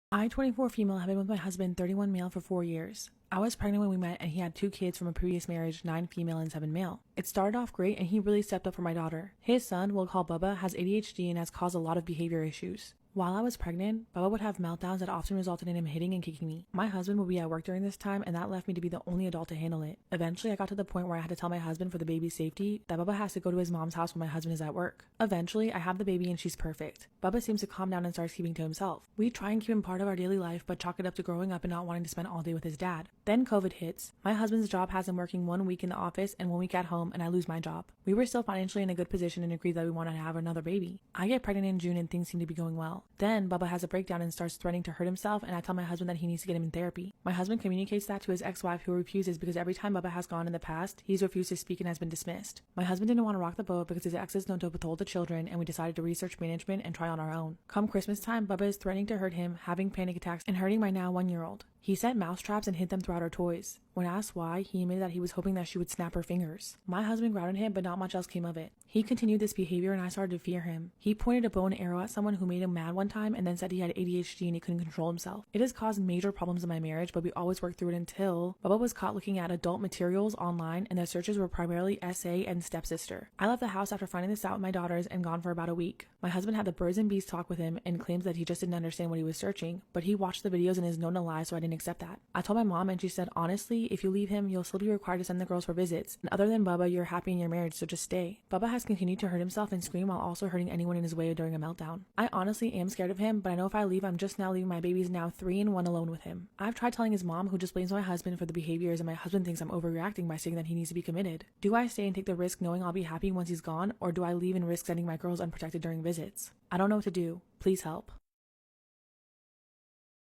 I, 24 female, have been with my husband, 31 male, for 4 years. I was pregnant when we met, and he had 2 kids from a previous marriage, 9 female and 7 male. It started off great, and he really stepped up for my daughter. His son, we'll call Bubba, has ADHD and has caused a lot of behavior issues. While I was pregnant, Bubba would have meltdowns that often resulted in him hitting and kicking me. My husband would be at work during this time, and that left me to be the only adult to handle it. Eventually, I got to the point where I had to tell my husband, for the baby's safety, that Bubba has to go to his mom's house when my husband is at work. Eventually, I have the baby and she's perfect. Bubba seems to calm down and starts keeping to himself. We try and keep him part of our daily life, but chalk it up to growing up and not wanting to spend all day with his dad. Then COVID hits. My husband's job has him working 1 week in the office and 1 week at home, and I lose my job. We were still financially in a good position and agreed that we wanted to have another baby. I get pregnant in June and things seem to be going well. Then Bubba has a breakdown and starts threatening to hurt himself, and I tell my husband that he needs to get him in therapy. My husband communicates that to his ex-wife, who refuses because every time Bubba has gone in the past, he's refused to speak and has been dismissed. My husband didn't want to rock the boat because his exes don't withhold the children, and we decided to research management and try on our own. Come Christmas time, Bubba is threatening to hurt him, having panic attacks, and hurting my now 1-year-old. He set mouse traps and hid them throughout our toys. When asked why, he admitted that he was hoping that she would snap her fingers. My husband grounded him, but not much else came of it. He continued this behavior and I started to fear him. He pointed a bow and arrow at someone who made him mad one time and then said he had ADHD and he couldn't control himself. It has caused major problems in my marriage, but we always worked through it until Bubba was caught looking at adult materials online, and the searches were primarily SA and stepsister. I left the house after finding this out with my daughters and gone for about a week. My husband had the birds and bees talk with him and claims that he just didn't understand what he was searching, but he watched the videos and is known to lie, so I didn't accept that. I told my mom and she said, honestly, if you leave him, you'll still be required to send the girls for visits. And other than Bubba, you're happy in your marriage, so just stay. Bubba has continued to hurt himself and scream while also hurting anyone in his way during a meltdown. I honestly am scared of him, but I know if I leave, I'm just now leaving my babies, now 3 and 1, alone with him. I've tried telling his mom, who just blames my husband for the behaviors, and my husband thinks I'm overreacting by saying that he needs to be committed. Do I stay and take the risk knowing I'll be happy once he's gone, or do I leave and risk sending my girls unprotected during visits? I don't know what to do. Please help.